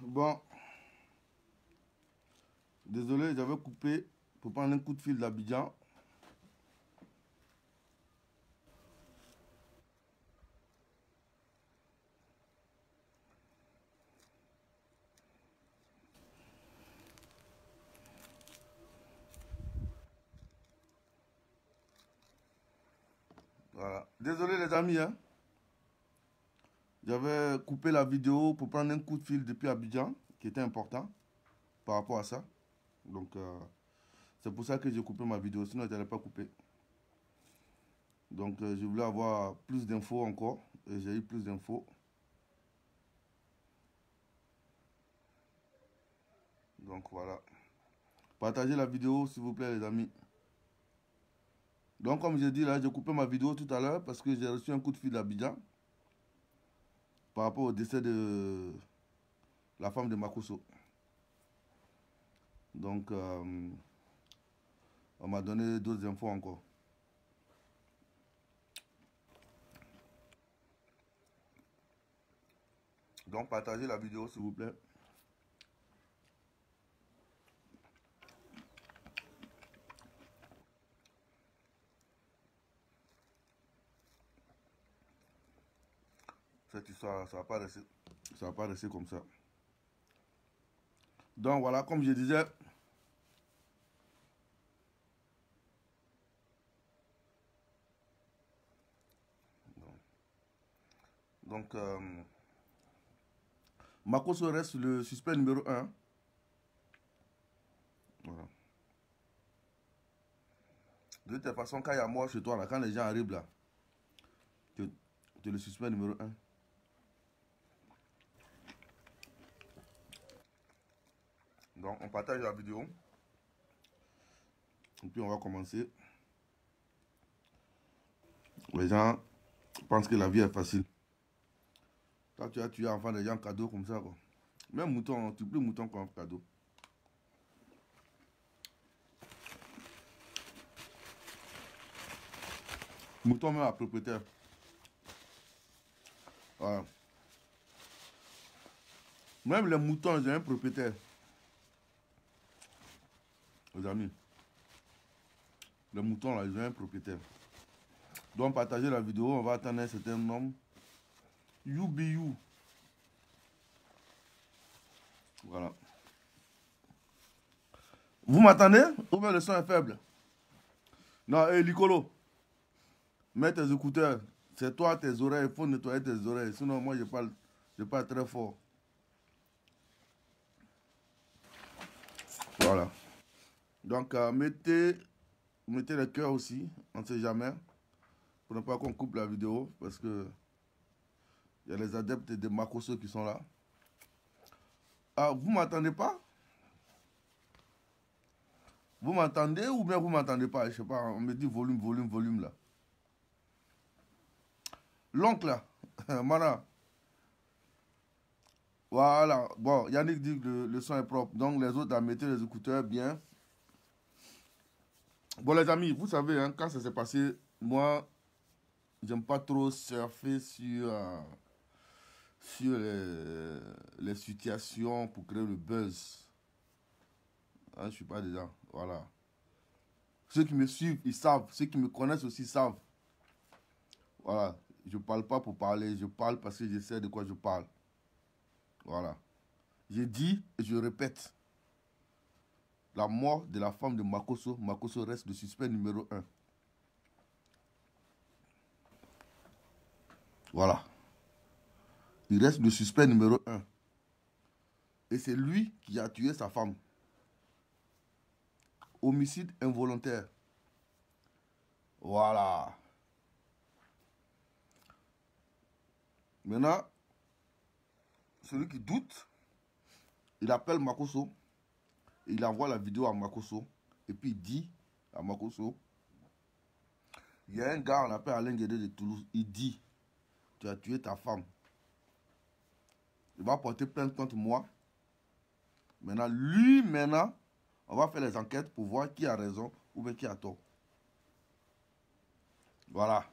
Bon, désolé, j'avais coupé pour prendre un coup de fil d'Abidjan. Voilà. Désolé les amis, hein. J'avais coupé la vidéo pour prendre un coup de fil depuis Abidjan, qui était important par rapport à ça. Donc, c'est pour ça que j'ai coupé ma vidéo, sinon je n'allais pas couper. Donc, je voulais avoir plus d'infos encore, et j'ai eu plus d'infos. Donc, voilà. Partagez la vidéo, s'il vous plaît, les amis. Donc, comme j'ai dit là, j'ai coupé ma vidéo tout à l'heure parce que j'ai reçu un coup de fil d'Abidjan par rapport au décès de la femme de Makosso. Donc, on m'a donné d'autres infos encore. Donc, partagez la vidéo, s'il vous plaît. Cette histoire, ça va pas rester comme ça. Donc, voilà, comme je disais, donc, Makosso reste le suspect numéro 1. Voilà. De toute façon, quand il y a mort chez toi, là, quand les gens arrivent là, tu es le suspect numéro 1. Donc, on partage la vidéo. Et puis, on va commencer. Les gens pensent que la vie est facile. Toi, tu as tué enfant des gens cadeau comme ça, quoi. Même mouton, tu plus mouton comme cadeau. Mouton même à propriétaire. Voilà. Même les moutons, ils ont un propriétaire. Les amis. Les moutons, là, ils ont un propriétaire. Donc, partagez la vidéo. On va attendre un certain nombre. You. Voilà. Vous m'entendez? Ou bien le son est faible? Non, hé, Licolo. Mets tes écouteurs. C'est toi, tes oreilles. Il faut nettoyer tes oreilles. Sinon, moi, je parle très fort. Voilà. Donc, mettez le cœur aussi. On ne sait jamais. Pour ne pas qu'on coupe la vidéo. Parce que il y a les adeptes de Makosso qui sont là. Ah, vous m'entendez pas? Vous m'entendez ou bien vous m'entendez pas? Je sais pas, on me dit volume là. L'oncle là, Mana. Voilà. Bon, Yannick dit que le son est propre. Donc les autres, à mettez les écouteurs bien. Bon les amis, vous savez, hein, quand ça s'est passé, moi, j'aime pas trop surfer sur les situations pour créer le buzz. Hein, je suis pas dedans. Voilà. Ceux qui me suivent, ils savent. Ceux qui me connaissent aussi savent. Voilà. Je ne parle pas pour parler. Je parle parce que je sais de quoi je parle. Voilà. J'ai dit et je répète. La mort de la femme de Makosso. Makosso reste le suspect numéro 1. Voilà. Il reste le suspect numéro 1. Et c'est lui qui a tué sa femme. Homicide involontaire. Voilà. Maintenant, celui qui doute, il appelle Makosso. Il envoie la vidéo à Makosso. Et puis il dit à Makosso, il y a un gars, on appelle Alain Guédé de Toulouse. Il dit, tu as tué ta femme. Il va porter plainte contre moi. Maintenant, on va faire les enquêtes pour voir qui a raison ou bien qui a tort. Voilà.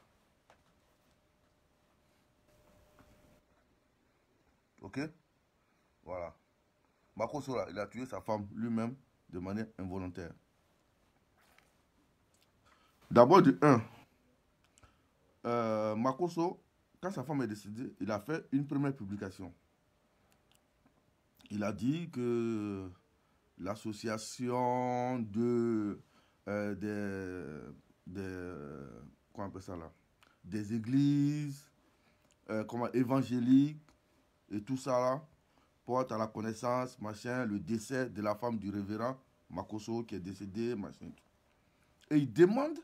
Ok? Voilà. Makoso, là, il a tué sa femme lui-même de manière involontaire. D'abord, de un, Makoso, quand sa femme est décédée, il a fait une première publication. Il a dit que l'association des, comment on appelle ça là, des églises évangéliques et tout ça là, porte à la connaissance, machin, le décès de la femme du révérend Makoso qui est décédé, machin. Et il demande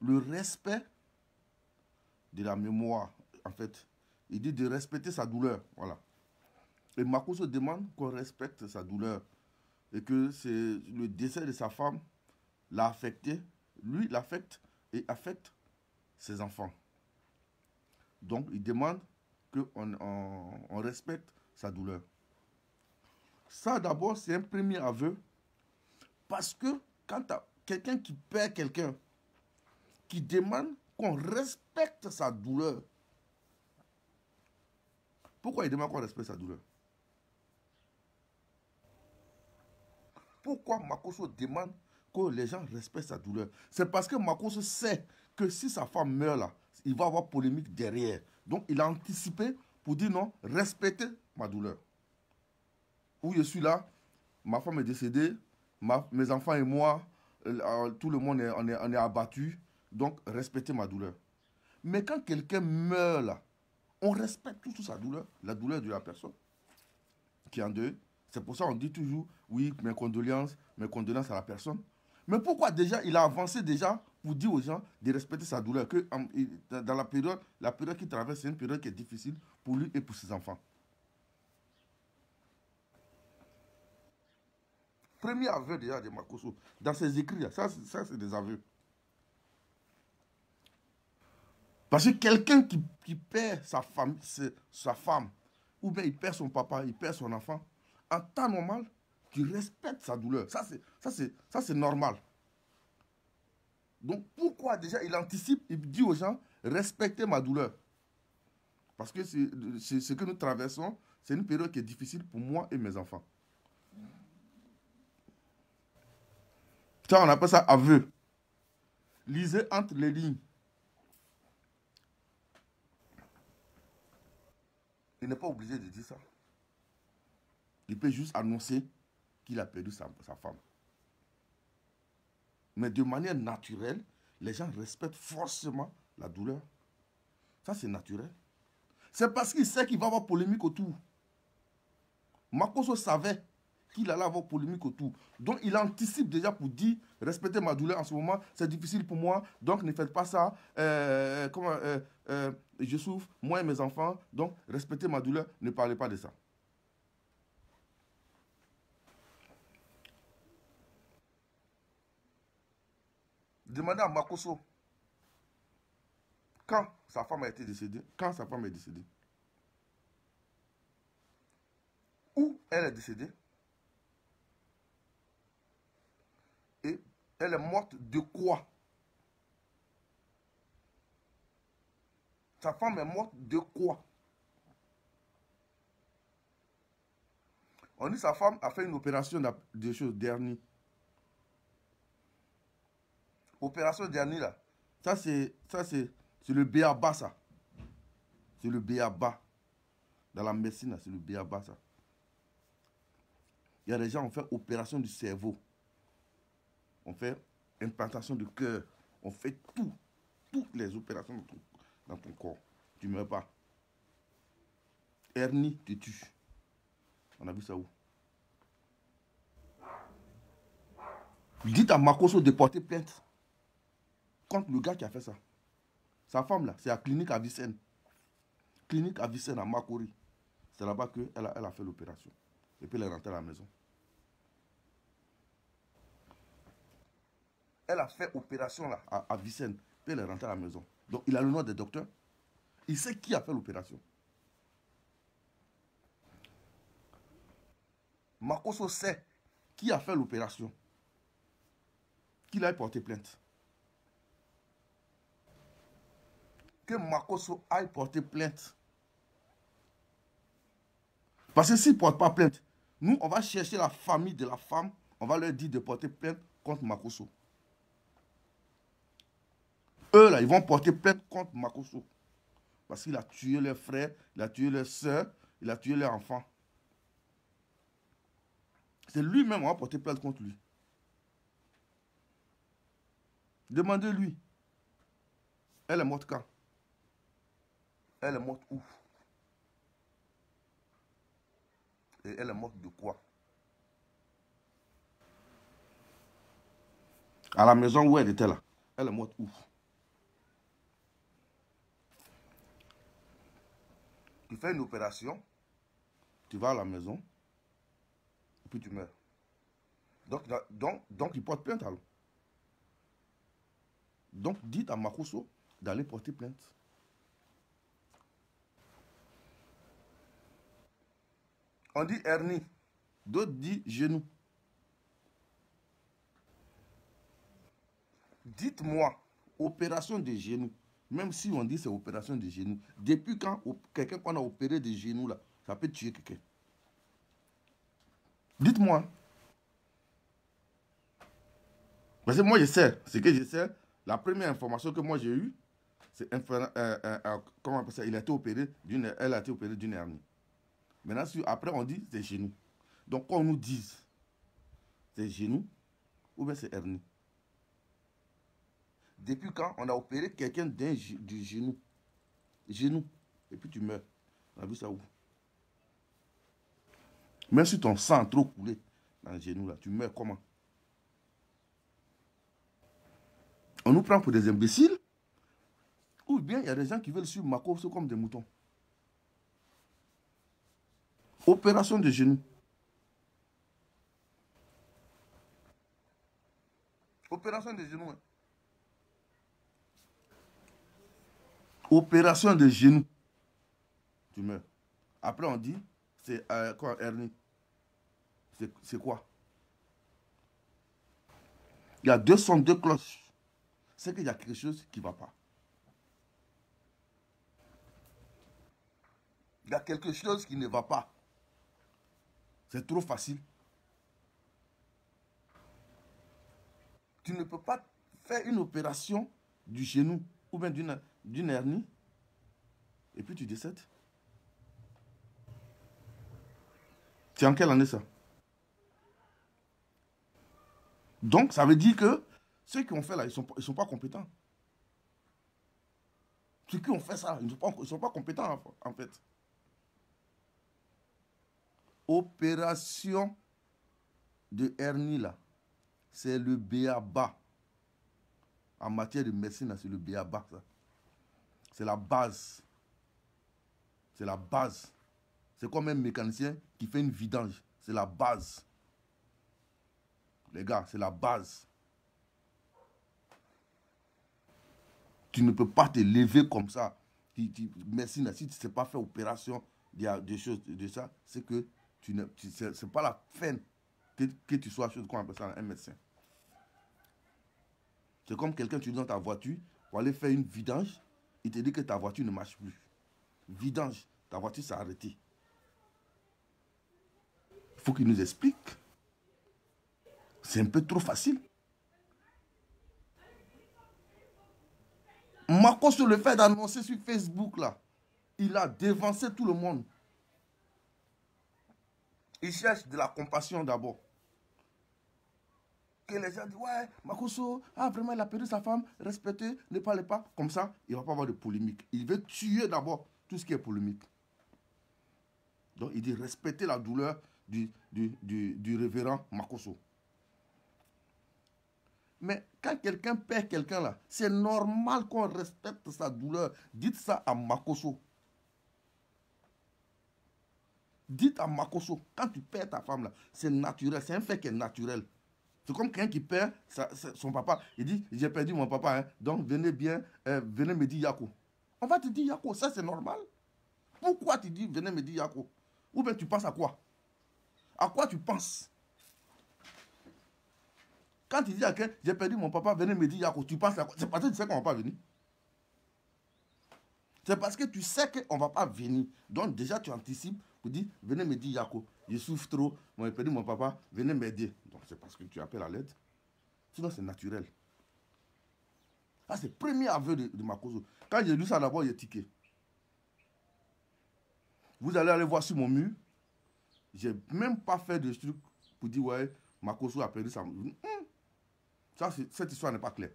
le respect de la mémoire, en fait. Il dit de respecter sa douleur, voilà. Et Makoso demande qu'on respecte sa douleur et que c'est le décès de sa femme l'a affecté, lui l'affecte et affecte ses enfants. Donc il demande qu'on respecte sa douleur. Ça d'abord c'est un premier aveu parce que quand tu as quelqu'un qui perd quelqu'un, qui demande qu'on respecte sa douleur, pourquoi il demande qu'on respecte sa douleur? Pourquoi Makoso demande que les gens respectent sa douleur? C'est parce que Makoso sait que si sa femme meurt là, il va y avoir polémique derrière. Donc il a anticipé pour dire non, respectez ma douleur. Où je suis là, ma femme est décédée, mes enfants et moi, tout le monde on est abattu, donc respectez ma douleur. Mais quand quelqu'un meurt là, on respecte tout sa douleur, la douleur de la personne qui est en deuil. C'est pour ça qu'on dit toujours, oui, mes condoléances à la personne. Mais pourquoi déjà, il a avancé déjà pour dire aux gens de respecter sa douleur, que dans la période qu'il traverse, c'est une période qui est difficile pour lui et pour ses enfants. Premier aveu déjà de Makoso, dans ses écrits, ça c'est des aveux. Parce que quelqu'un qui perd sa femme, ou bien il perd son papa, il perd son enfant, en temps normal, tu respectes sa douleur. Ça, c'est normal. Donc, pourquoi déjà il anticipe, il dit aux gens, respectez ma douleur. Parce que c'est ce que nous traversons, c'est une période qui est difficile pour moi et mes enfants. Ça, on appelle ça aveu. Lisez entre les lignes. Il n'est pas obligé de dire ça. Il peut juste annoncer qu'il a perdu sa femme. Mais de manière naturelle, les gens respectent forcément la douleur. Ça, c'est naturel. C'est parce qu'il sait qu'il va y avoir polémique autour. Makoso savait qu'il allait avoir polémique autour. Donc, il anticipe déjà pour dire, respectez ma douleur en ce moment, c'est difficile pour moi, donc ne faites pas ça. Je souffre, moi et mes enfants, donc respectez ma douleur, ne parlez pas de ça. Demandez à Makoso, quand sa femme a été décédée, où elle est décédée, et elle est morte de quoi? Sa femme est morte de quoi? On dit que sa femme a fait une opération de choses dernières. Opération dernière là. Ça c'est le B.A.B.A. ça. C'est le B.A.B.A. Dans la médecine là, c'est le B.A.B.A. ça. Il y a des gens qui ont fait opération du cerveau. On fait implantation de cœur. On fait toutes les opérations dans ton corps. Tu ne meurs pas. Hernie te tue. On a vu ça où? Dites à Makoso de porter plainte contre le gars qui a fait ça. Sa femme là, c'est à Clinique Avicenne. Clinique Avicenne à Makori. C'est là-bas qu'elle a fait l'opération. Et puis elle est rentrée à la maison. Elle a fait opération là, à Vicenne. Puis elle est rentrée à la maison. Donc il a le nom des docteurs. Il sait qui a fait l'opération. Makoso sait qui a fait l'opération. Qu'il aille porter plainte. Que Makoso aille porter plainte. Parce que s'ils ne portent pas plainte, nous, on va chercher la famille de la femme, on va leur dire de porter plainte contre Makosso. Eux, là, ils vont porter plainte contre Makosso. Parce qu'il a tué leurs frères, il a tué leurs soeurs, il a tué leurs enfants. C'est lui-même, on va porter plainte contre lui. Demandez-lui. Elle est morte quand? Elle est morte où? Et elle est morte de quoi? À la maison où elle était là. Elle est morte où? Tu fais une opération, tu vas à la maison, et puis tu meurs. Donc il porte plainte alors. Donc dites à Makosso d'aller porter plainte. On dit hernie, d'autres disent genou. Dites-moi, opération de genou, même si on dit c'est opération de genou, depuis quand quelqu'un qu'on a opéré de genou là, ça peut tuer quelqu'un? Dites-moi. Parce que moi je sais, ce que je sais, la première information que moi j'ai eue, c'est comment on appelle ça, elle a été opérée d'une hernie. Maintenant, après on dit c'est genou. Donc quand on nous dise c'est genou ou bien c'est hernie. Depuis quand on a opéré quelqu'un du genou? Genou. Et puis tu meurs. On a vu ça où? Même si ton sang a trop coulé dans le genou là, tu meurs comment? On nous prend pour des imbéciles? Ou bien il y a des gens qui veulent suivre Makosso comme des moutons? Opération de genou. Opération de genou. Hein. Opération de genou. Tu meurs. Après on dit, c'est quoi, hernie? C'est quoi? Il y a 202 cloches. C'est qu'il y a quelque chose qui ne va pas. Il y a quelque chose qui ne va pas. C'est trop facile. Tu ne peux pas faire une opération du genou ou bien d'une hernie et puis tu décèdes. C'est en quelle année ça? Donc, ça veut dire que ceux qui ont fait là, ils ne sont pas compétents. Ceux qui ont fait ça, ils ne sont pas compétents en fait. Opération de hernie là, c'est le b.a.-ba. En matière de médecine, c'est le b.a.-ba. C'est la base. C'est la base. C'est comme un mécanicien qui fait une vidange. C'est la base. Les gars, c'est la base. Tu ne peux pas te lever comme ça. Médecine, si tu ne sais pas faire opération, il y a des choses de ça, c'est que c'est pas la fin que tu sois, qu'on appelle ça, un médecin. C'est comme quelqu'un, tu es dans ta voiture pour aller faire une vidange, il te dit que ta voiture ne marche plus. Vidange, ta voiture s'est arrêtée. Il faut qu'il nous explique. C'est un peu trop facile. Makosso, le fait d'annoncer sur Facebook, là, il a dévancé tout le monde. Il cherche de la compassion d'abord. Que les gens disent, ouais, Makosso, ah vraiment, il a perdu sa femme, respectez, ne parlez pas. Comme ça, il ne va pas avoir de polémique. Il veut tuer d'abord tout ce qui est polémique. Donc, il dit, respectez la douleur du révérend Makosso. Mais quand quelqu'un perd quelqu'un là, c'est normal qu'on respecte sa douleur. Dites ça à Makosso. Dites à Makosso, quand tu perds ta femme là, c'est naturel, c'est un fait qui est naturel. C'est comme quelqu'un qui perd son papa. Il dit, j'ai perdu mon papa, hein, donc venez bien, venez me dire Yako. On va te dire Yako, ça c'est normal. Pourquoi tu dis, venez me dire Yako? Ou bien tu penses à quoi? À quoi tu penses? Quand tu dis à quelqu'un, j'ai perdu mon papa, venez me dire Yako, tu penses à quoi? C'est parce que tu sais qu'on ne va pas venir. C'est parce que tu sais qu'on ne va pas venir. Donc déjà tu anticipes Pour dire, venez me dire, Yako, je souffre trop, j'ai perdu mon papa, venez m'aider. Donc c'est parce que tu appelles à l'aide. Sinon, c'est naturel. Ça, c'est le premier aveu de Makoso. Quand j'ai lu ça d'abord, j'ai tiqué. Vous allez aller voir sur mon mur. J'ai même pas fait de truc pour dire, ouais, Makoso a perdu sa... Ça, cette histoire n'est pas claire.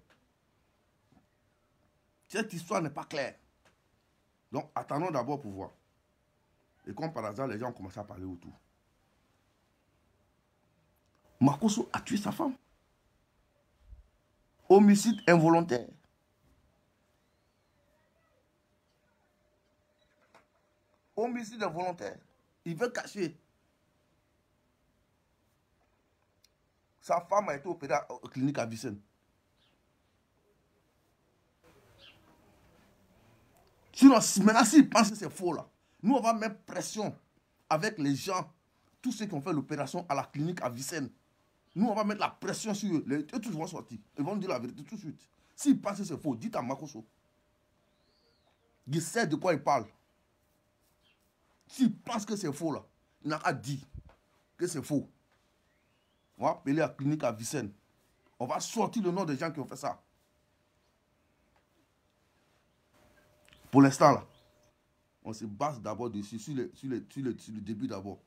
Cette histoire n'est pas claire. Donc, attendons d'abord pour voir. Et comme par hasard, les gens ont commencé à parler autour. Makoso a tué sa femme. Homicide involontaire. Homicide involontaire. Il veut cacher. Sa femme a été opérée à la clinique à Vicenne. Sinon, maintenant, s'ils pensent que c'est faux, là, nous, on va mettre pression avec les gens, tous ceux qui ont fait l'opération à la clinique à Vicenne. Nous, on va mettre la pression sur eux. Eux tous vont sortir. Ils vont dire la vérité tout de suite. S'ils pensent que c'est faux, dites à Makoso. Il sait de quoi il parle. S'il pense que c'est faux, là, il n'a qu'à dire que c'est faux. On va appeler la clinique à Vicenne. On va sortir le nom des gens qui ont fait ça. Pour l'instant, là, on se base d'abord dessus, sur le début d'abord.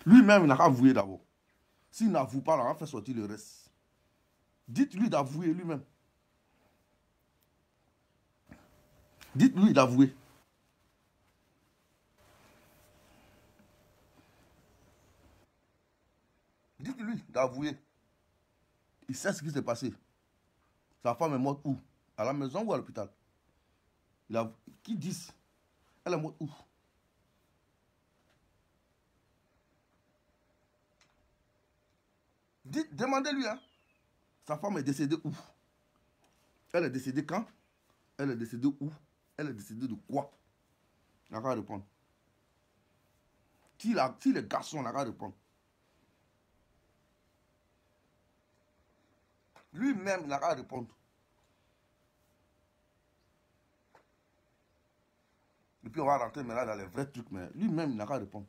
Lui-même, il n'a qu'à avouer d'abord. S'il n'avoue pas, là, on va faire sortir le reste. Dites-lui d'avouer lui-même. Dites-lui d'avouer. Dites-lui d'avouer. Il sait ce qui s'est passé. Sa femme est morte où? À la maison ou à l'hôpital? Qui dit? Elle est morte où? Demandez-lui, hein. Sa femme est décédée où? Elle est décédée quand? Elle est décédée où? Elle est décédée de quoi? Il n'a qu'à répondre. Si les garçons n'a qu'à répondre. Lui-même n'a qu'à répondre. Et puis on va rentrer maintenant dans les vrais trucs, mais lui-même n'a qu'à répondre.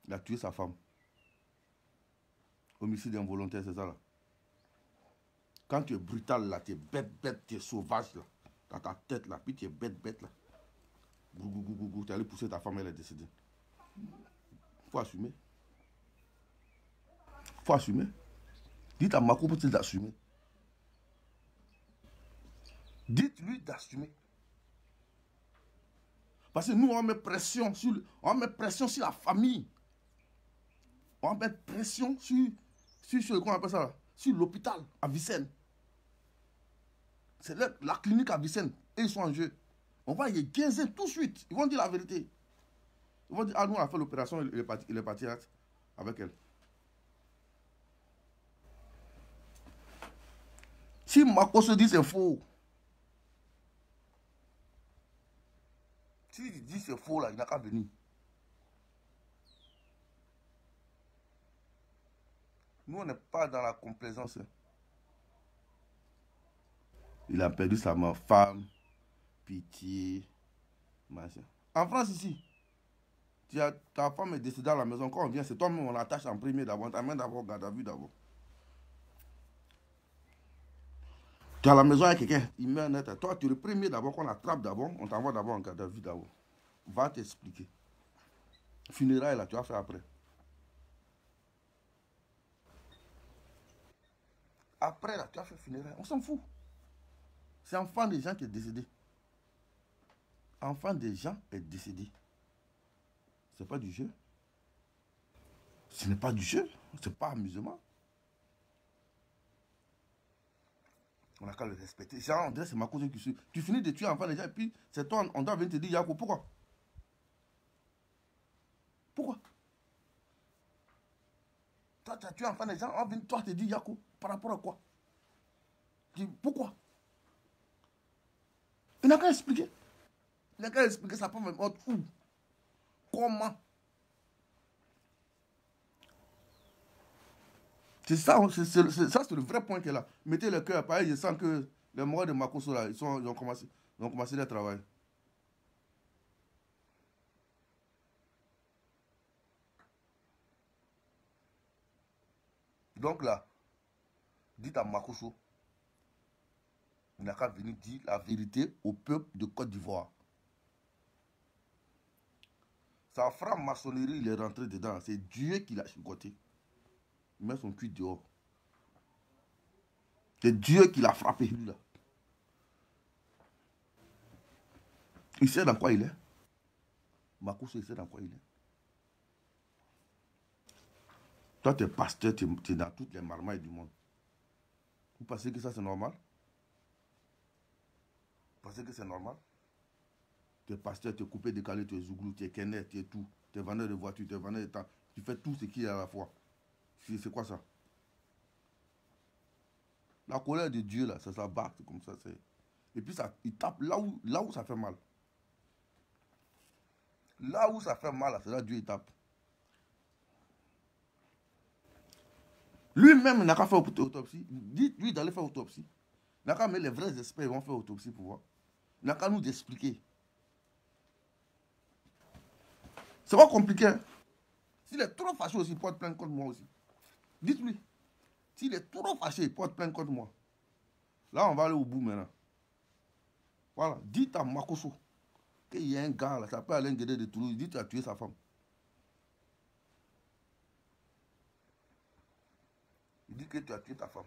Il a tué sa femme. Homicide involontaire, c'est ça là. Quand tu es brutal là, tu es bête, tu es sauvage là. Dans ta tête là, puis tu es bête là. Tu es allé pousser ta femme, elle est décédée. Faut assumer. Faut assumer. Dites à Mako pour d'assumer. Dites-lui d'assumer. Parce que nous, on met pression sur la famille. On met pression sur comment on appelle ça là? Sur l'hôpital à Vicenne. C'est la clinique à Vicenne. Et ils sont en jeu. On va y gazer tout de suite. Ils vont dire la vérité. Ils vont dire, ah, nous, on a fait l'opération, il est parti avec elle. Si Mako se dit c'est faux, s'il dit c'est faux, là, il n'a qu'à venir. Nous, on n'est pas dans la complaisance. Il a perdu sa femme, pitié, machin. En France, ici, ta femme est décédée à la maison. Quand on vient, c'est toi-même, on l'attache en premier d'abord. On t'amène d'abord, garde à vue d'abord. Tu es à la maison avec quelqu'un, il meurt net. Toi, tu es le premier d'abord qu'on attrape d'abord. On t'envoie d'abord en garde à vue d'abord. Va t'expliquer. Funérailles, là, tu vas faire après. Après, là, tu as fait funérailles. On s'en fout. C'est enfant des gens qui est décédé. Enfant des gens est décédé. C'est pas du jeu. Ce n'est pas du jeu. C'est pas amusement. On n'a qu'à le respecter. Genre, on dirait c'est ma cause qui suit. Tu finis de tuer enfant des gens et puis c'est toi, on doit venir te dire, Yako, pourquoi? Pourquoi? Toi, tu as tué enfant des gens, on vient toi te dire, Yako, par rapport à quoi? Tu dis, pourquoi? Il n'a qu'à expliquer. Il n'a qu'à expliquer sa femme est morte où? Comment? C'est ça, c'est le vrai point qui est là. Mettez le cœur, pareil, je sens que les morts de Makoso là, ils ont commencé. Ils ont commencé le travail. Donc là, dites à Makoso, il n'a qu'à venir dire la vérité au peuple de Côte d'Ivoire. Sa franc-maçonnerie, il est rentré dedans. C'est Dieu qui l'a chicoté. Il met son cul dehors. C'est Dieu qui l'a frappé, lui là. Il sait dans quoi il est. Makoso, il sait dans quoi il est. Toi, tu es pasteur, tu es dans toutes les marmailles du monde. Vous pensez que ça, c'est normal? Vous pensez que c'est normal? Tu es pasteur, tu es coupé, décalé, tu es zouglou, tu es kenner, tu es tout. Tu es vendeur de voitures, tu es vendeur de temps. Tu fais tout ce qu'il y a à la fois. C'est quoi ça? La colère de Dieu, là, ça s'abat, c'est comme ça. Et puis, ça, il tape là où ça fait mal. Là où ça fait mal, c'est là Dieu il tape. Lui-même, il n'a qu'à faire autopsie. Dites-lui d'aller faire autopsie. Il n'a qu'à mettre les vrais experts, ils vont faire autopsie pour voir. Il n'a qu'à nous expliquer. C'est pas compliqué. Hein? S'il est trop fâché aussi, il porte plainte contre moi aussi. Dites-lui. S'il est trop fâché, il porte plainte contre moi. Là, on va aller au bout maintenant. Voilà. Dites à Makoso qu'il y a un gars là, ça s'appelle Alain Guédé de Toulouse. Il dit que tu as tué sa femme. Il dit que tu as tué ta femme.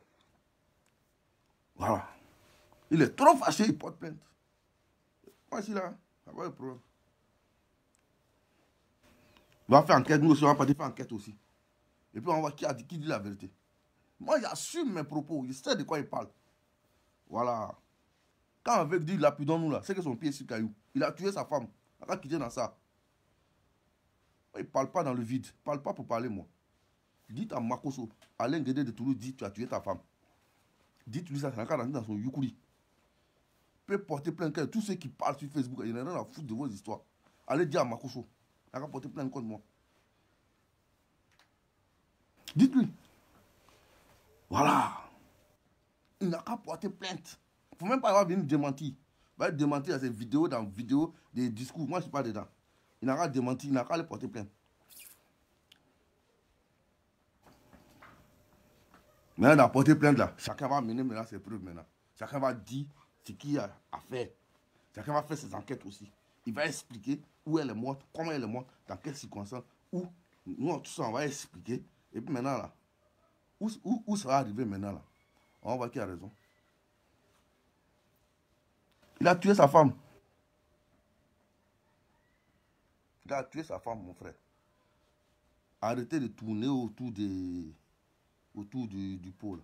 Voilà. Il est trop fâché, il porte plainte. Moi, ici, là, ça va le problème. On va faire enquête, nous aussi, on va partir faire enquête aussi. Et puis, on va voir qui dit la vérité. Moi, j'assume mes propos, je sais de quoi il parle. Voilà. Quand on veut dire lapidons-nous là, c'est que son pied est sur caillou. Il a tué sa femme. Il a quitté dans ça. Il ne parle pas dans le vide. Il ne parle pas pour parler, moi. Dites à Makoso, Alain Guédé de Toulouse dit tu as tué ta femme. Dites-lui ça, c'est encore dans son yukuri. Il peut porter plainte. Tous ceux qui parlent sur Facebook, il n'y a rien à foutre de vos histoires. Allez dire à Makoso, il a porter plainte contre moi. Dites-lui. Voilà. Il n'a qu'à porter plainte. Il ne faut même pas avoir venir démentir. Il va démentir à ses vidéos, dans vidéos, des discours. Moi, je ne suis pas dedans. Il n'a qu'à démentir, il n'a qu'à aller porter plainte. Maintenant, dans porter plainte là, chacun va mener maintenant ses preuves maintenant. Chacun va dire ce qu'il y a à faire. Chacun va faire ses enquêtes aussi. Il va expliquer où elle est morte, comment elle est morte, dans quelles circonstances, où. Nous, tout ça, on va expliquer. Et puis maintenant là, où ça va arriver maintenant là? On va voir qui a raison. Il a tué sa femme. Il a tué sa femme, mon frère. Arrêtez de tourner autour du pôle.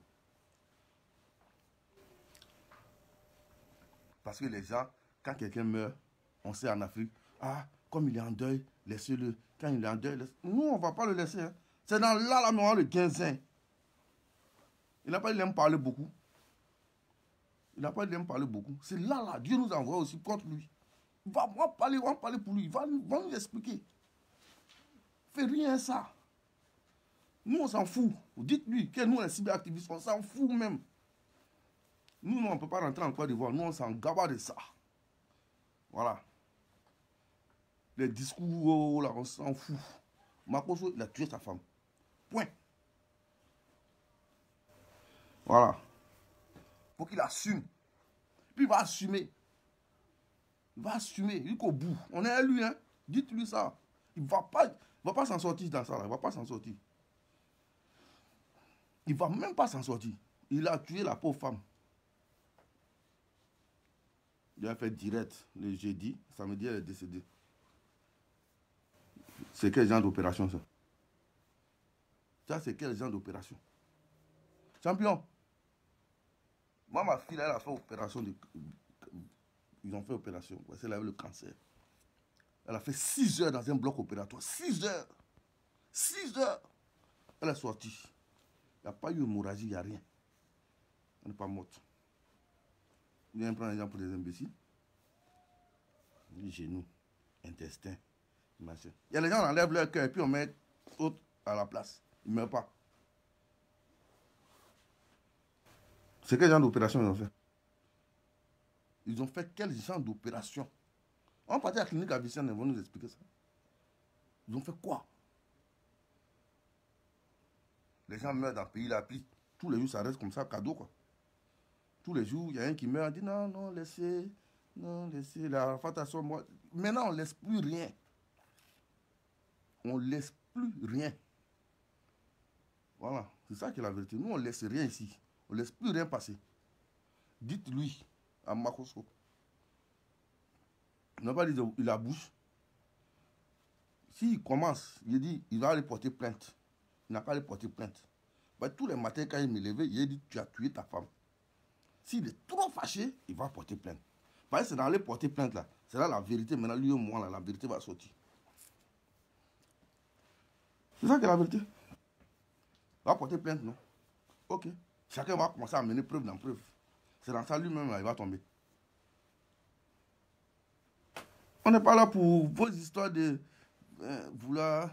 Parce que les gens, quand quelqu'un meurt, on sait en Afrique, ah, comme il est en deuil, laissez-le. Quand il est en deuil, nous, on ne va pas le laisser. Hein. C'est dans là, on le guinzin. Il n'a pas dit de me parler beaucoup. Il n'a pas dit de me parler beaucoup. C'est là, Dieu nous envoie aussi contre lui. On va parler pour lui. Il va nous expliquer. Fais rien ça. Nous, on s'en fout. Dites-lui que nous, les cyberactivistes, on s'en fout même. Nous, on ne peut pas rentrer en Côte d'Ivoire. Nous, on s'en gaba de ça. Voilà. Les discours, là, on s'en fout. Makoso, il a tué sa femme. Point. Voilà. Faut qu'il assume. Puis il va assumer. Il va assumer jusqu'au bout. On est à lui, hein. Dites-lui ça. Il ne va pas s'en sortir dans ça, là. Il ne va pas s'en sortir. Il ne va même pas s'en sortir. Il a tué la pauvre femme. Il a fait direct le jeudi. Samedi, elle est décédée. C'est quel genre d'opération, ça? Ça, c'est quel genre d'opération? Champion. Moi, ma fille, elle a fait opération de... Ils ont fait opération. Elle avait le cancer. Elle a fait 6 heures dans un bloc opératoire. 6 heures. 6 heures. Elle est sortie. Il n'y a pas eu hémorragie, il n'y a rien. Elle n'est pas morte. Il vient prendre les gens pour des imbéciles. Les genoux, intestin, machin. Il y a les gens qui enlèvent leur cœur et puis on met autre à la place. Ils ne meurent pas. C'est quel genre d'opération ils ont fait? Ils ont fait quel genre d'opération? On partait à la clinique à Vicenne, ils vont nous expliquer ça. Ils ont fait quoi? Les gens meurent dans le pays là, puis tous les jours ça reste comme ça, cadeau quoi. Tous les jours, il y a un qui meurt, on dit non, non, laissez la fatation. Moi. Maintenant, on ne laisse plus rien. On ne laisse plus rien. Voilà, c'est ça qui est la vérité. Nous, on ne laisse rien ici. On ne laisse plus rien passer. Dites-lui à Makoso. Il n'a pas dit il a bouche. S'il commence, il dit il va aller porter plainte. Il n'a pas aller porter plainte. Bah, tous les matins, quand il me levait, il a dit tu as tué ta femme. S'il est trop fâché, il va porter plainte. Parce que c'est dans aller porter plainte là. C'est là la vérité. Maintenant, lui et moi, là, la vérité va sortir. C'est ça qui est la vérité. Il va porter plainte, non? Ok. Chacun va commencer à mener preuve dans preuve. C'est dans ça lui-même, il va tomber. On n'est pas là pour vos histoires de vouloir...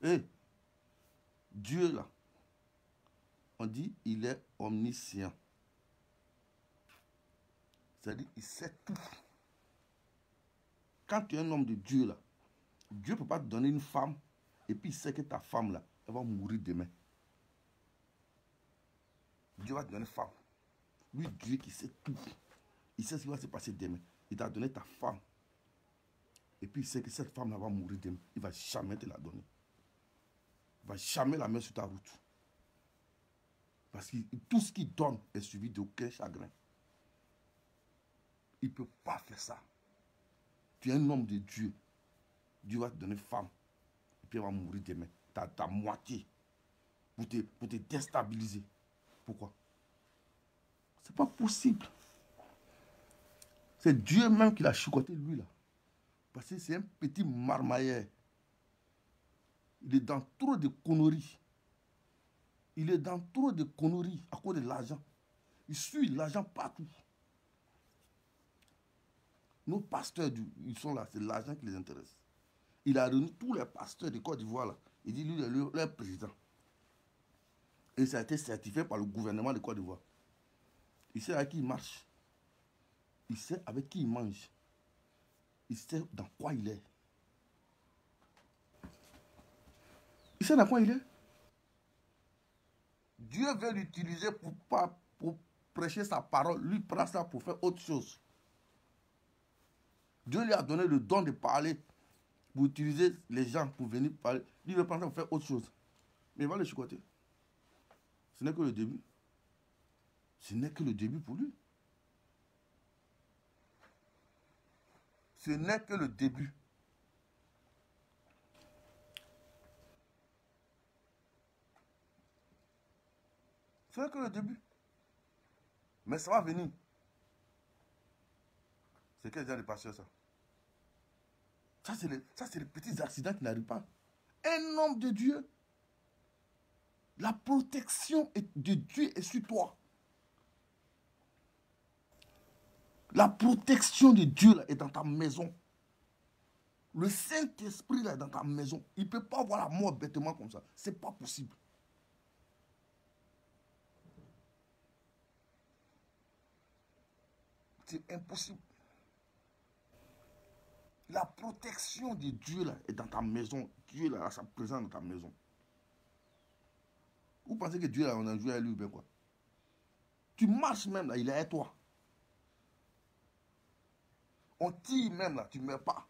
Hey, Dieu, là, on dit il est omniscient. C'est-à-dire il sait tout. Quand tu es un homme de Dieu, là, Dieu ne peut pas te donner une femme et puis il sait que ta femme, là, elle va mourir demain. Dieu va te donner une femme. Lui, Dieu qui sait tout. Il sait ce qui va se passer demain. Il t'a donné ta femme. Et puis il sait que cette femme-là va mourir demain. Il ne va jamais te la donner. Il ne va jamais la mettre sur ta route. Parce que tout ce qu'il donne est suivi d'aucun chagrin. Il ne peut pas faire ça. Tu es un homme de Dieu. Dieu va te donner femme. Et puis elle va mourir demain. Tu as ta moitié. Pour te déstabiliser. Pourquoi? C'est pas possible. C'est Dieu même qui l'a chicoté lui là. Parce que c'est un petit marmailleur. Il est dans trop de conneries. Il est dans trop de conneries à cause de l'argent. Il suit l'argent partout. Nos pasteurs, ils sont là, c'est l'argent qui les intéresse. Il a réuni tous les pasteurs de Côte d'Ivoire là. Il dit lui, il est leur président. Et ça a été certifié par le gouvernement de Côte d'Ivoire. Il sait avec qui il marche. Il sait avec qui il mange. Il sait dans quoi il est. Il sait dans quoi il est. Dieu veut l'utiliser pour prêcher sa parole. Lui prend ça pour faire autre chose. Dieu lui a donné le don de parler. Pour utiliser les gens pour venir parler. Lui veut prendre ça pour faire autre chose. Mais il va le chicoter. Ce n'est que le début. Ce n'est que le début pour lui. Ce n'est que le début. Ce n'est que le début. Mais ça va venir. C'est quel genre de pasteur ça? Ça, c'est les petits accidents qui n'arrivent pas. Un homme de Dieu. La protection de Dieu est sur toi. La protection de Dieu là, est dans ta maison. Le Saint-Esprit là, est dans ta maison. Il ne peut pas voir la mort bêtement comme ça. Ce n'est pas possible. C'est impossible. La protection de Dieu là, est dans ta maison. Dieu là, a sa présence dans ta maison. Vous pensez que Dieu là, on a joué à lui, ben quoi? Tu marches même là, il est avec toi. On tire même là, tu ne meurs pas.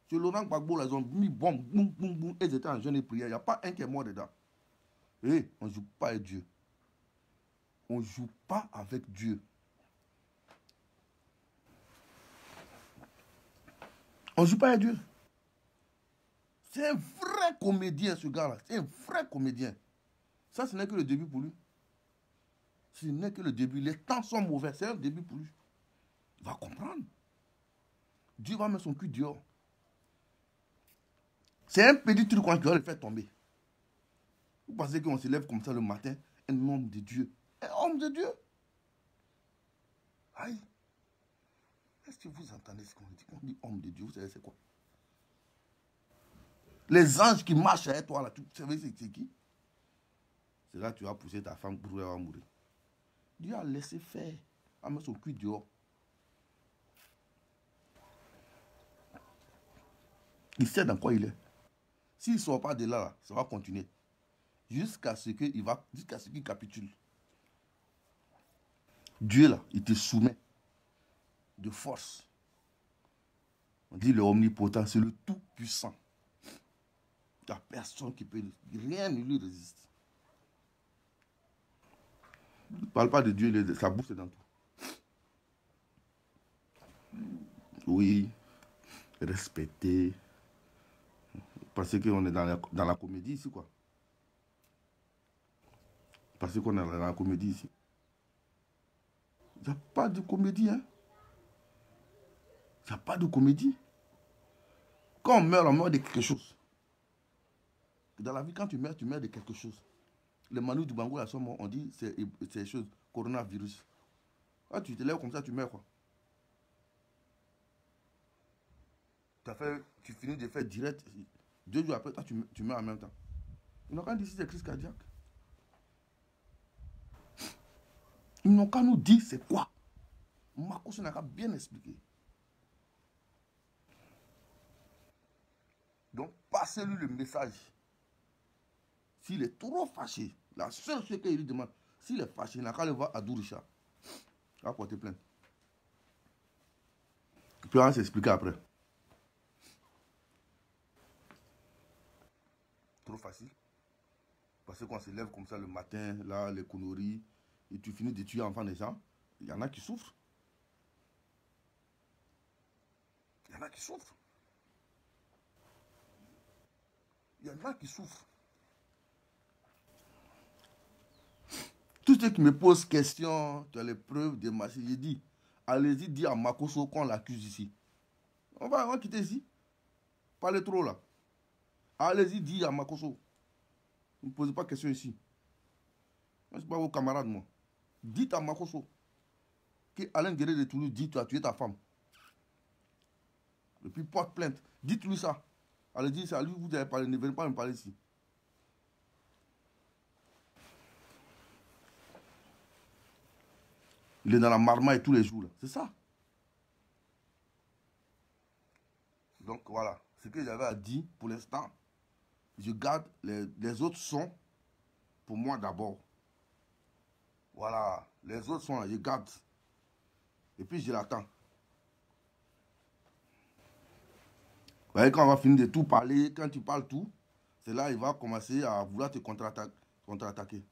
Sur Laurent Gbagbo, là, ils ont mis bombe, boum, boum, boum, et ils étaient en jeûne et prière. Il n'y a pas un qui est mort dedans. Et on ne joue pas avec Dieu. On ne joue pas avec Dieu. On ne joue pas avec Dieu. C'est un vrai comédien, ce gars-là. C'est un vrai comédien. Ça, ce n'est que le début pour lui. Ce n'est que le début. Les temps sont mauvais. C'est un début pour lui. Il va comprendre. Dieu va mettre son cul dehors. C'est un petit truc qu'on va le faire tomber. Vous pensez qu'on se lève comme ça le matin, un homme de Dieu. Un homme de Dieu. Aïe. Est-ce que vous entendez ce qu'on dit? On dit homme de Dieu, vous savez c'est quoi? Les anges qui marchent avec toi, là, vous savez c'est qui? C'est là que tu vas pousser ta femme pour elle va mourir. Dieu a laissé faire, a mis son cul dehors. Il sait dans quoi il est. S'il ne sort pas de là, ça va continuer. Jusqu'à ce qu'il capitule. Dieu, là, il te soumet de force. On dit le omnipotent, c'est le tout-puissant. Il n'y a personne qui peut... Rien ne lui résiste. Il ne parle pas de Dieu, sa bouche est dans tout. Oui, respecter. Parce qu'on est dans la comédie ici, quoi. Parce qu'on est dans la comédie ici. Il n'y a pas de comédie, hein. Il n'y a pas de comédie. Quand on meurt de quelque chose. Dans la vie, quand tu meurs de quelque chose. Les Manu du Bangou, on dit c'est des choses, coronavirus. Ah, tu te lèves comme ça, tu meurs, quoi. Tu finis de faire direct. 2 jours après, toi, tu meurs en même temps. Ils n'ont qu'à dire si c'est crise cardiaque. Ils n'ont qu'à nous dire c'est quoi. Marcos n'a qu'à bien expliquer. Donc, passez-lui le message. S'il est trop fâché, la seule chose qu'il lui demande, s'il est fâché, il n'a qu'à le voir à Dourisha. Il va porter plainte. Il peut s'expliquer après. Trop facile. Parce qu'on se lève comme ça le matin, là, les conneries, et tu finis de tuer enfants des gens, il y en a qui souffrent. Il y en a qui souffrent. Il y en a qui souffrent. Tous ceux qui me posent question, tu as les preuves de ma j'ai dit, allez-y dire à Makoso qu'on l'accuse ici. On va quitter ici. Parlez trop là. Allez-y dire à Makoso. Ne me posez pas question ici. Je ne suis pas vos camarades, moi. Dites à Makoso que Alain Guerre de Toulouse dit tu as tué ta femme. Et puis porte plainte. Dites-lui ça. Allez-y, c'est à lui que vous avez parlé. Ne venez pas me parler ici. Il est dans la marmaille tous les jours. C'est ça. Donc voilà. Ce que j'avais à dire pour l'instant. Je garde les autres sons pour moi d'abord. Voilà. Les autres sons là, je garde. Et puis je l'attends. Vous voyez, quand on va finir de tout parler, quand tu parles tout, c'est là qu'il va commencer à vouloir te contre-attaquer.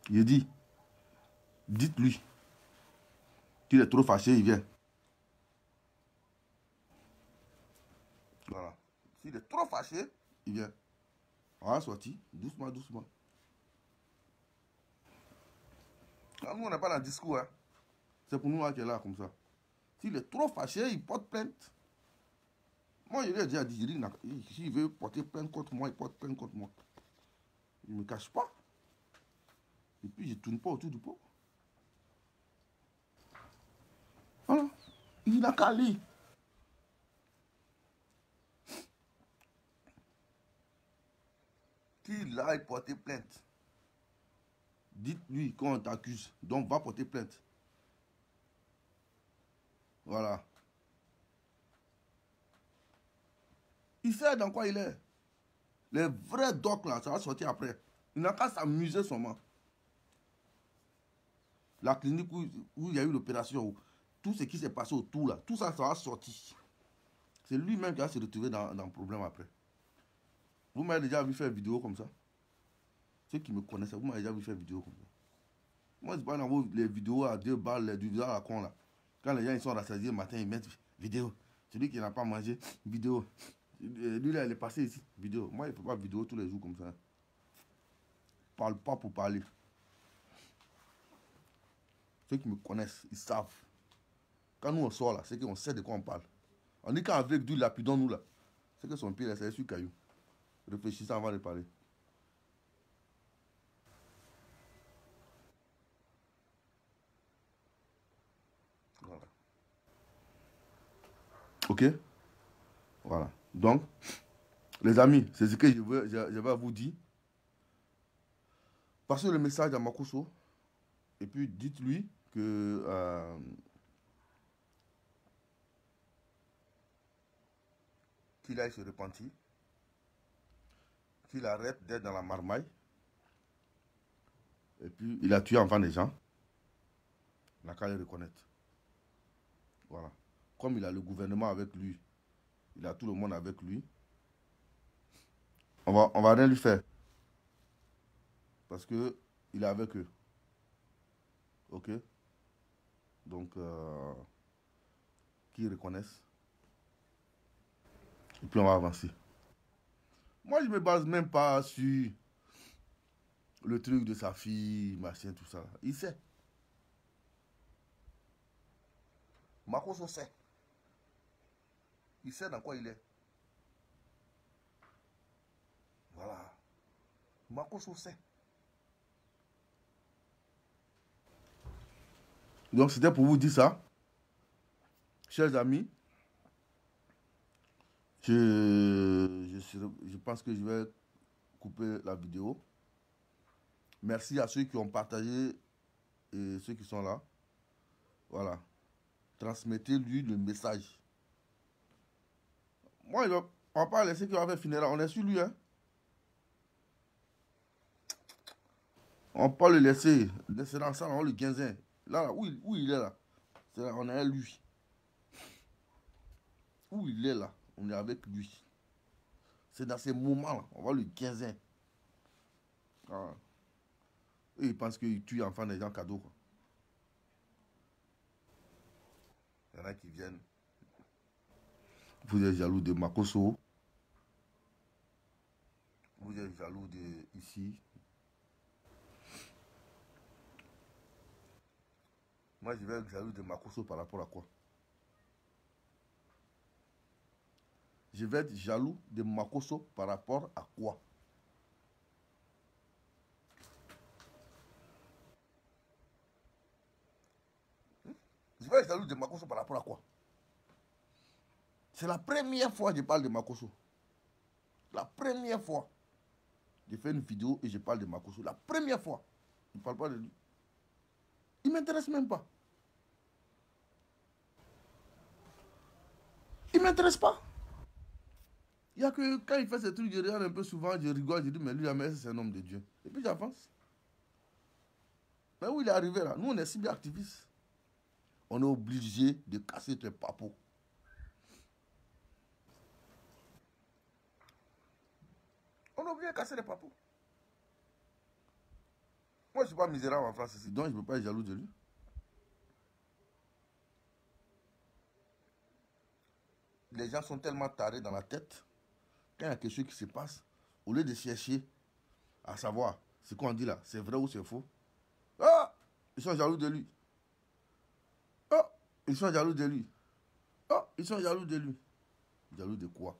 Il dit, dites-lui qu'il est trop fâché, il vient. Voilà. S'il est trop fâché, il vient. On va sortir, doucement, doucement. Quand nous, on n'est pas dans le discours, hein. C'est pour nous qu'il est là comme ça. S'il est trop fâché, il porte plainte. Moi, je lui ai déjà dit, s'il veut porter plainte contre moi, il porte plainte contre moi. Il ne me cache pas. Et puis, je ne tourne pas autour du pot. Voilà. Il n'a qu'à aller. Qu'il aille porter plainte. Dites-lui qu'on t'accuse. Donc, va porter plainte. Voilà. Il sait dans quoi il est. Les vrais docs là, ça va sortir après. Il n'a qu'à s'amuser seulement. La clinique où il y a eu l'opération, tout ce qui s'est passé autour là, tout ça, ça va sortir. C'est lui-même qui va se retrouver dans le problème après. Vous m'avez déjà vu faire vidéo comme ça. Ceux qui me connaissent, vous m'avez déjà vu faire vidéo comme ça. Moi, c'est pas dans les vidéos à 2 balles, les vidéos à la con là. Quand les gens ils sont rassasiés le matin, ils mettent vidéo. Celui qui n'a pas mangé, vidéo. Lui là, il est passé ici, vidéo. Moi, il ne fait pas vidéo tous les jours comme ça. Parle pas pour parler. Ceux qui me connaissent, ils savent. Quand nous on sort là, c'est qu'on sait de quoi on parle. On dit qu'avec du lapidons nous là, c'est que son pied là, c'est sur caillou. Réfléchissez avant de parler. Voilà. Ok? Voilà. Donc, les amis, c'est ce que je vais vous dire. Passez le message à Makoso. Et puis dites-lui que qu'il aille se repentir, qu'il arrête d'être dans la marmaille. Et puis il a tué enfant des gens. Il n'a qu'à le reconnaître. Voilà. Comme il a le gouvernement avec lui, il a tout le monde avec lui, on va rien lui faire. Parce que il est avec eux. Ok? Donc, qu'ils reconnaissent. Et puis on va avancer. Moi, je ne me base même pas sur le truc de sa fille, machin, tout ça. Il sait. Makoso sait. Il sait dans quoi il est. Voilà. Makoso sait. Donc, c'était pour vous dire ça. Chers amis, je pense que je vais couper la vidéo. Merci à ceux qui ont partagé et ceux qui sont là. Voilà. Transmettez-lui le message. Moi, on ne va pas laisser qu'il va faire funéraire. On est sur lui, hein. On ne peut pas le laisser. Laisser dans ça, on le guinzin. Là, où il est là. Là, on est avec lui. Où il est là, on est avec lui. C'est dans ces moments-là, on va le guinzin. Ah. Et il pense qu'il tue enfant des gens cadeaux, quoi. Il y en a qui viennent. Vous êtes jaloux de Makoso. Vous êtes jaloux de ici. Moi, je vais être jaloux de Makoso par rapport à quoi? Je vais être jaloux de Makoso par rapport à quoi? Je vais être jaloux de Makoso par rapport à quoi? C'est la première fois que je parle de Makoso. La première fois. Je fais une vidéo et je parle de Makoso. La première fois. Je ne parle pas de lui. Il ne m'intéresse même pas. Il ne m'intéresse pas. Il n'y a que quand il fait ces trucs, je regarde un peu souvent, je rigole, je dis, mais lui, c'est un homme de Dieu. Et puis j'avance. Mais où il est arrivé là? Nous, on est si bien activistes. On est obligé de casser tes papos. On est obligé de casser les papos. Moi, je ne suis pas misérable en France ici, donc je ne peux pas être jaloux de lui. Les gens sont tellement tarés dans la tête, quand il y a quelque chose qui se passe, au lieu de chercher à savoir ce qu'on dit là, c'est vrai ou c'est faux. Ah! Ils sont jaloux de lui. Ah! Ils sont jaloux de lui. Ah! Ils sont jaloux de lui. Jaloux de quoi?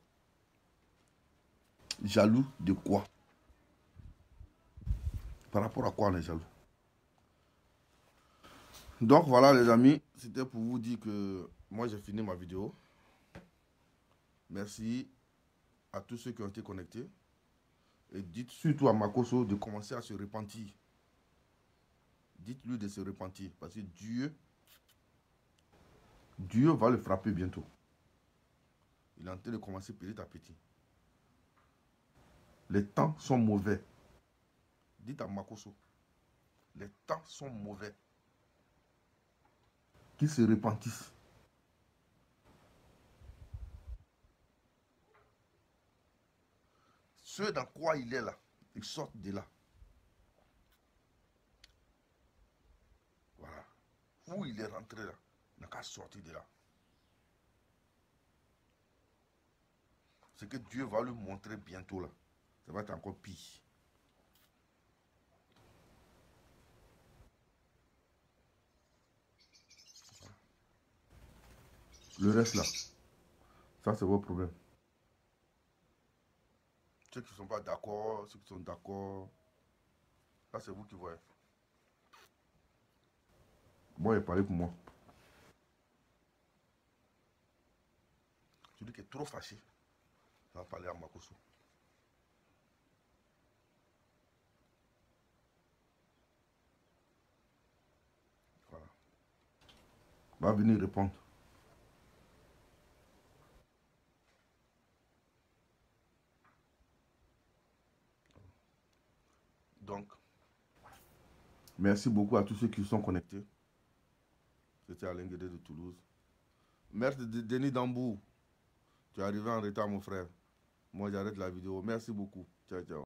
Jaloux de quoi? Par rapport à quoi on est jaloux? Donc voilà les amis, c'était pour vous dire que moi j'ai fini ma vidéo. Merci à tous ceux qui ont été connectés. Et dites surtout à Makoso de commencer à se repentir. Dites-lui de se repentir. Parce que Dieu va le frapper bientôt. Il est en train de commencer petit à petit. Les temps sont mauvais. Dites à Makoso. Les temps sont mauvais. Qu'ils se repentissent. Ceux dans quoi il est là, ils sortent de là. Voilà. Où il est rentré là, il n'a qu'à sortir de là. Ce que Dieu va lui montrer bientôt là, ça va être encore pire. Le reste là, ça c'est vos problèmes. Ceux qui ne sont pas d'accord, ceux qui sont d'accord, ça c'est vous qui voyez. Moi, il parlé pour moi. Celui qui est trop fâché, ça va parler à Makoso. Va venir répondre. Donc, merci beaucoup à tous ceux qui sont connectés. C'était Alain Guédé de Toulouse. Merci Denis Dambou. Tu es arrivé en retard, mon frère. Moi, j'arrête la vidéo. Merci beaucoup. Ciao, ciao.